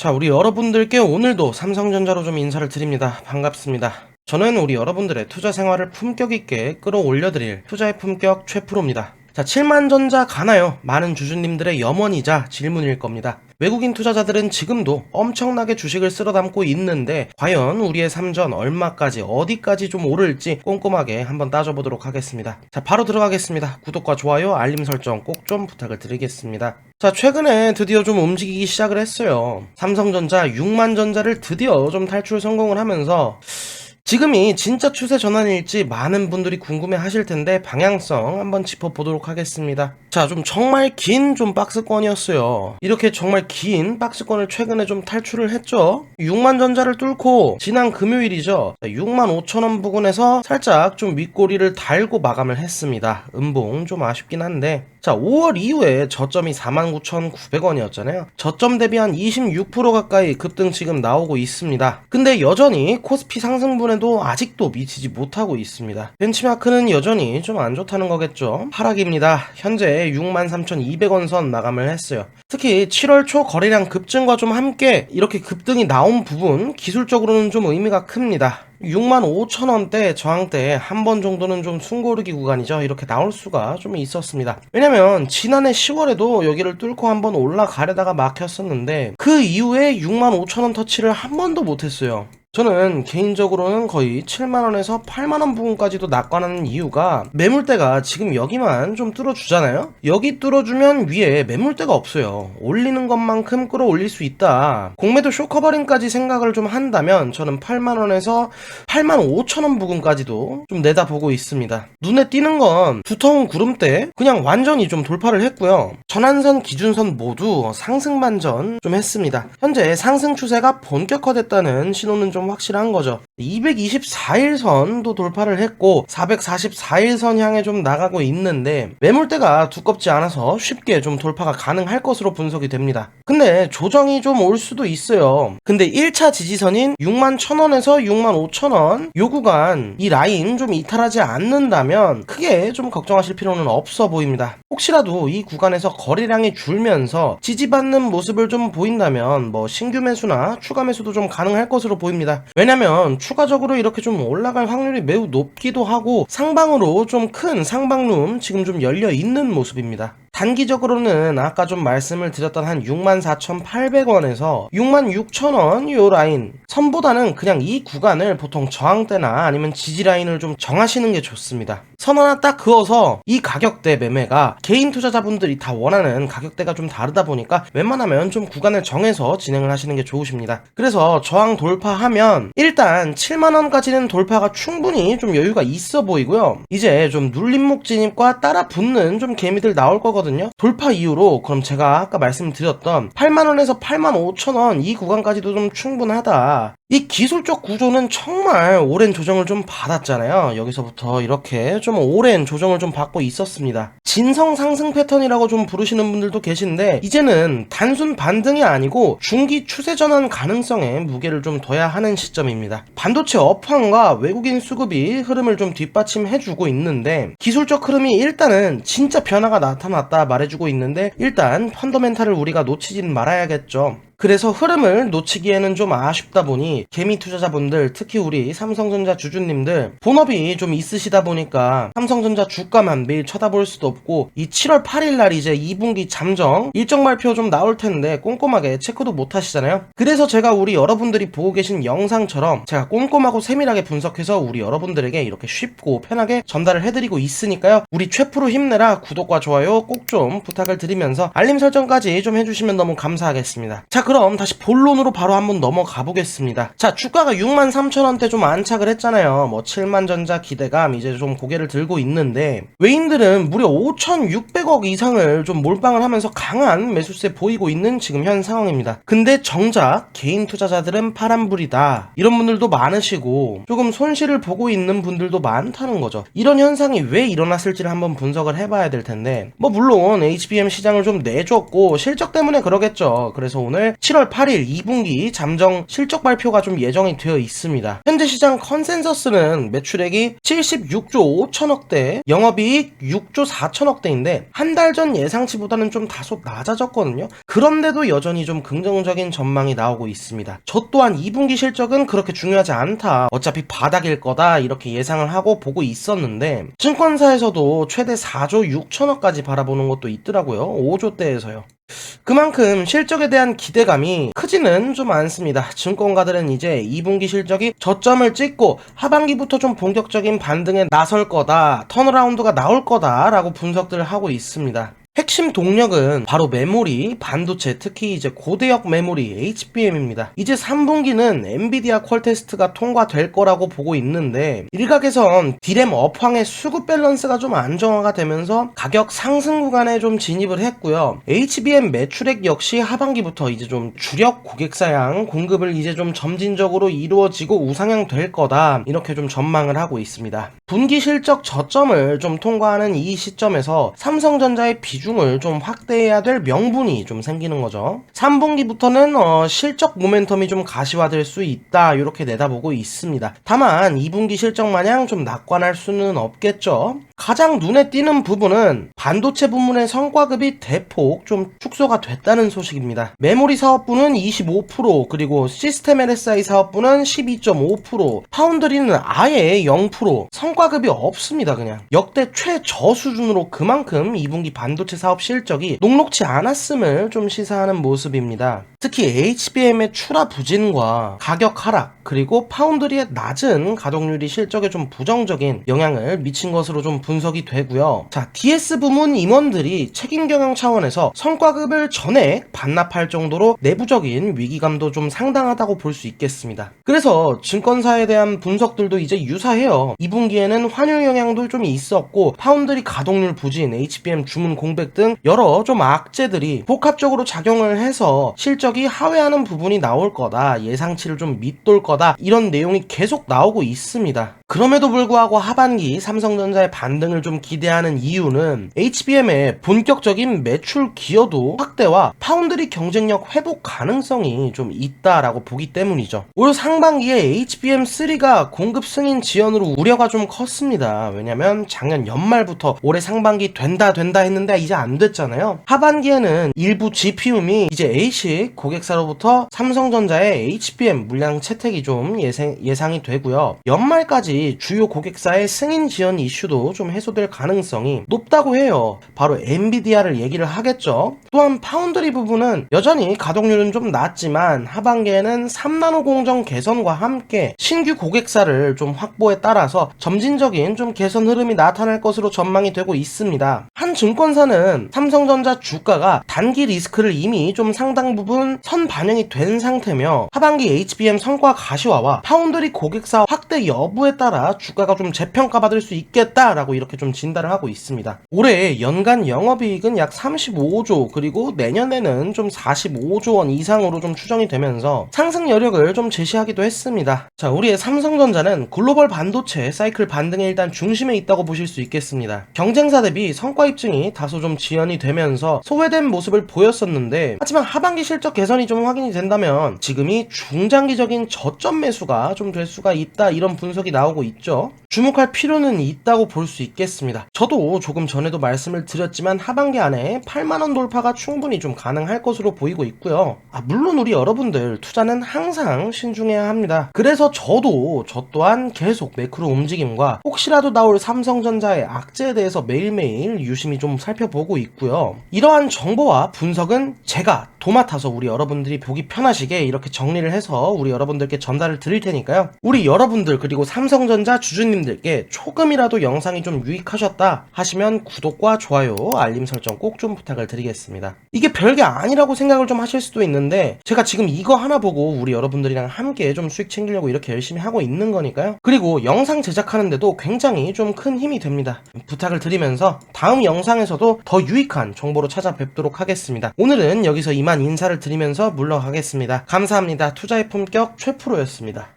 자, 우리 여러분들께 오늘도 삼성전자로 좀 인사를 드립니다. 반갑습니다. 저는 우리 여러분들의 투자 생활을 품격 있게 끌어올려드릴 투자의 품격 최프로입니다. 자, 7만전자 가나요? 많은 주주님들의 염원이자 질문일 겁니다. 외국인 투자자들은 지금도 엄청나게 주식을 쓸어 담고 있는데 과연 우리의 삼전 얼마까지 어디까지 좀 오를지 꼼꼼하게 한번 따져보도록 하겠습니다. 자, 바로 들어가겠습니다. 구독과 좋아요, 알림 설정 꼭 좀 부탁을 드리겠습니다. 자, 최근에 드디어 좀 움직이기 시작을 했어요. 삼성전자 6만전자를 드디어 좀 탈출 성공을 하면서 지금이 진짜 추세 전환일지 많은 분들이 궁금해 하실 텐데 방향성 한번 짚어보도록 하겠습니다. 자, 좀 정말 긴 좀 박스권이었어요. 이렇게 정말 긴 박스권을 최근에 좀 탈출을 했죠. 6만 전자를 뚫고 지난 금요일이죠. 6만 5천원 부근에서 살짝 좀 윗꼬리를 달고 마감을 했습니다. 음봉 좀 아쉽긴 한데, 자, 5월 이후에 저점이 49,900원이었잖아요. 저점 대비 한 26% 가까이 급등 지금 나오고 있습니다. 근데 여전히 코스피 상승분에도 아직도 미치지 못하고 있습니다. 벤치마크는 여전히 좀 안 좋다는 거겠죠. 하락입니다. 현재 63,200원 선 마감을 했어요. 특히 7월 초 거래량 급증과 좀 함께 이렇게 급등이 나온 부분 기술적으로는 좀 의미가 큽니다. 65,000원대 저항대에 한 번 정도는 좀 숨고르기 구간이죠. 이렇게 나올 수가 좀 있었습니다. 왜냐면 지난해 10월에도 여기를 뚫고 한번 올라가려다가 막혔었는데 그 이후에 65,000원 터치를 한 번도 못했어요. 저는 개인적으로는 거의 7만원에서 8만원 부분까지도 낙관하는 이유가 매물대가 지금 여기만 좀 뚫어주잖아요? 여기 뚫어주면 위에 매물대가 없어요. 올리는 것만큼 끌어올릴 수 있다. 공매도 쇼커버링까지 생각을 좀 한다면 저는 8만원에서 8만 5천원 부근까지도 좀 내다보고 있습니다. 눈에 띄는 건 두터운 구름대 그냥 완전히 좀 돌파를 했고요. 전환선, 기준선 모두 상승 반전 좀 했습니다. 현재 상승 추세가 본격화됐다는 신호는 좀 확실한 거죠. 224일 선도 돌파를 했고 444일 선 향해 좀 나가고 있는데 매물대가 두껍지 않아서 쉽게 좀 돌파가 가능할 것으로 분석이 됩니다. 근데 조정이 좀 올 수도 있어요. 근데 1차 지지선인 61,000원에서 65,000원 요 구간 이 라인 좀 이탈하지 않는다면 크게 좀 걱정하실 필요는 없어 보입니다. 혹시라도 이 구간에서 거래량이 줄면서 지지받는 모습을 좀 보인다면 뭐 신규 매수나 추가 매수도 좀 가능할 것으로 보입니다. 왜냐면 추가적으로 이렇게 좀 올라갈 확률이 매우 높기도 하고 상방으로 좀 큰 상방룸 지금 좀 열려 있는 모습입니다. 단기적으로는 아까 좀 말씀을 드렸던 한 64,800원에서 66,000원 요 라인 선보다는 그냥 이 구간을 보통 저항대나 아니면 지지라인을 좀 정하시는 게 좋습니다. 선 하나 딱 그어서 이 가격대 매매가 개인 투자자분들이 다 원하는 가격대가 좀 다르다 보니까 웬만하면 좀 구간을 정해서 진행을 하시는 게 좋으십니다. 그래서 저항 돌파하면 일단 7만원까지는 돌파가 충분히 좀 여유가 있어 보이고요. 이제 좀 눌림목 진입과 따라 붙는 좀 개미들 나올 거거든요. 돌파 이후로 그럼 제가 아까 말씀드렸던 8만원에서 85,000원 이 구간까지도 좀 충분하다. 이 기술적 구조는 정말 오랜 조정을 좀 받았잖아요. 여기서부터 이렇게 좀 오랜 조정을 좀 받고 있었습니다. 진성 상승 패턴이라고 좀 부르시는 분들도 계신데 이제는 단순 반등이 아니고 중기 추세 전환 가능성에 무게를 좀 둬야 하는 시점입니다. 반도체 업황과 외국인 수급이 흐름을 좀 뒷받침해주고 있는데 기술적 흐름이 일단은 진짜 변화가 나타났다 말해주고 있는데 일단 펀더멘탈을 우리가 놓치진 말아야겠죠. 그래서 흐름을 놓치기에는 좀 아쉽다 보니 개미 투자자분들 특히 우리 삼성전자 주주님들 본업이 좀 있으시다 보니까 삼성전자 주가만 매일 쳐다볼 수도 없고 이 7월 8일날 이제 2분기 잠정 일정 발표 좀 나올 텐데 꼼꼼하게 체크도 못 하시잖아요. 그래서 제가 우리 여러분들이 보고 계신 영상처럼 제가 꼼꼼하고 세밀하게 분석해서 우리 여러분들에게 이렇게 쉽고 편하게 전달을 해드리고 있으니까요. 우리 최프로 힘내라 구독과 좋아요 꼭 좀 부탁을 드리면서 알림 설정까지 좀 해주시면 너무 감사하겠습니다. 자, 그럼 다시 본론으로 바로 한번 넘어가 보겠습니다. 자, 주가가 63,000원대 좀 안착을 했잖아요. 뭐 7만전자 기대감 이제 좀 고개를 들고 있는데 외인들은 무려 5,600억 이상을 좀 몰빵을 하면서 강한 매수세 보이고 있는 지금 현 상황입니다. 근데 정작 개인 투자자들은 파란불이다 이런 분들도 많으시고 조금 손실을 보고 있는 분들도 많다는 거죠. 이런 현상이 왜 일어났을지를 한번 분석을 해봐야 될 텐데 뭐 물론 HBM 시장을 좀 내줬고 실적 때문에 그러겠죠. 그래서 오늘 7월 8일 2분기 잠정 실적 발표가 좀 예정이 되어 있습니다. 현재 시장 컨센서스는 매출액이 76조 5천억대, 영업이익 6조 4천억대인데 한 달 전 예상치보다는 좀 다소 낮아졌거든요. 그런데도 여전히 좀 긍정적인 전망이 나오고 있습니다. 저 또한 2분기 실적은 그렇게 중요하지 않다, 어차피 바닥일 거다 이렇게 예상을 하고 보고 있었는데 증권사에서도 최대 4조 6천억까지 바라보는 것도 있더라고요. 5조대에서요. 그만큼 실적에 대한 기대감이 크지는 좀 않습니다. 증권가들은 이제 2분기 실적이 저점을 찍고 하반기부터 좀 본격적인 반등에 나설 거다, 턴어라운드가 나올 거다 라고 분석들을 하고 있습니다. 핵심 동력은 바로 메모리, 반도체, 특히 이제 고대역 메모리 HBM입니다. 이제 3분기는 엔비디아 퀄테스트가 통과될 거라고 보고 있는데 일각에선 디램 업황의 수급 밸런스가 좀 안정화가 되면서 가격 상승 구간에 좀 진입을 했고요. HBM 매출액 역시 하반기부터 이제 좀 주력 고객사양 공급을 이제 좀 점진적으로 이루어지고 우상향 될 거다, 이렇게 좀 전망을 하고 있습니다. 분기 실적 저점을 좀 통과하는 이 시점에서 삼성전자의 비중을 좀 확대해야 될 명분이 좀 생기는 거죠. 3분기부터는 실적 모멘텀이 좀 가시화될 수 있다, 이렇게 내다보고 있습니다. 다만 2분기 실적 마냥 좀 낙관할 수는 없겠죠. 가장 눈에 띄는 부분은 반도체 부문의 성과급이 대폭 좀 축소가 됐다는 소식입니다. 메모리 사업부는 25%, 그리고 시스템 LSI 사업부는 12.5%, 파운드리는 아예 0%, 성과급이 없습니다. 그냥 역대 최저 수준으로 그만큼 2분기 반도체 사업 실적이 녹록지 않았음을 좀 시사하는 모습입니다. 특히 HBM의 출하 부진과 가격 하락, 그리고 파운드리의 낮은 가동률이 실적에 좀 부정적인 영향을 미친 것으로 좀 분석이 되고요. 자, DS 부문 임원들이 책임 경영 차원에서 성과급을 전액 반납할 정도로 내부적인 위기감도 좀 상당하다고 볼 수 있겠습니다. 그래서 증권사에 대한 분석들도 이제 유사해요. 2분기에는 환율 영향도 좀 있었고 파운드리 가동률 부진, HBM 주문 공백 등 여러 좀 악재들이 복합적으로 작용을 해서 실적이 하회하는 부분이 나올 거다, 예상치를 좀 밑돌 거다, 이런 내용이 계속 나오고 있습니다. 그럼에도 불구하고 하반기 삼성전자의 반등을 좀 기대하는 이유는 HBM의 본격적인 매출 기여도 확대와 파운드리 경쟁력 회복 가능성이 좀 있다라고 보기 때문이죠. 올 상반기에 HBM3가 공급 승인 지연으로 우려가 좀 컸습니다. 왜냐면 작년 연말부터 올해 상반기 된다 했는데 이제 안 됐잖아요. 하반기에는 일부 GPU 및 이제 ASIC 고객사로부터 삼성전자의 HBM 물량 채택이 좀 예상이 되고요. 연말까지 주요 고객사의 승인 지연 이슈도 좀 해소될 가능성이 높다고 해요. 바로 엔비디아를 얘기를 하겠죠. 또한 파운드리 부분은 여전히 가동률은 좀 낮지만 하반기에는 3나노 공정 개선과 함께 신규 고객사를 좀 확보에 따라서 점진적인 좀 개선 흐름이 나타날 것으로 전망이 되고 있습니다. 한 증권사는 삼성전자 주가가 단기 리스크를 이미 좀 상당 부분 선 반영이 된 상태며 하반기 HBM 성과 가시화와 파운드리 고객사 확대 여부에 따라 주가가 좀 재평가받을 수 있겠다라고 이렇게 좀 진단을 하고 있습니다. 올해 연간 영업이익은 약 35조, 그리고 내년에는 좀 45조 원 이상으로 좀 추정이 되면서 상승 여력을 좀 제시하기도 했습니다. 자, 우리의 삼성전자는 글로벌 반도체 사이클 반등의 일단 중심에 있다고 보실 수 있겠습니다. 경쟁사 대비 성과 입증이 다소 좀 지연이 되면서 소외된 모습을 보였었는데, 하지만 하반기 실적 개선이 좀 확인이 된다면 지금이 중장기적인 저점 매수가 좀 될 수가 있다, 이런 분석이 나오고 있죠. 주목할 필요는 있다고 볼 수 있겠습니다. 저도 조금 전에도 말씀을 드렸지만 하반기 안에 8만원 돌파가 충분히 좀 가능할 것으로 보이고 있고요. 물론 우리 여러분들 투자는 항상 신중해야 합니다. 그래서 저 또한 계속 매크로 움직임과 혹시라도 나올 삼성전자의 악재에 대해서 매일매일 유심히 좀 살펴보고 있고요. 이러한 정보와 분석은 제가 도맡아서 우리 여러분들이 보기 편하시게 이렇게 정리를 해서 우리 여러분들께 전달을 드릴 테니까요. 우리 여러분들 그리고 삼성전자 주주님들께 조금이라도 영상이 좀 유익하셨다 하시면 구독과 좋아요, 알림 설정 꼭 좀 부탁을 드리겠습니다. 이게 별게 아니라고 생각을 좀 하실 수도 있는데 제가 지금 이거 하나 보고 우리 여러분들이랑 함께 좀 수익 챙기려고 이렇게 열심히 하고 있는 거니까요. 그리고 영상 제작하는데도 굉장히 좀 큰 힘이 됩니다. 부탁을 드리면서 다음 영상에서도 더 유익한 정보로 찾아뵙도록 하겠습니다. 오늘은 여기서 이만 인사를 드리면서 물러가겠습니다. 감사합니다. 투자의 품격 최프로였습니다.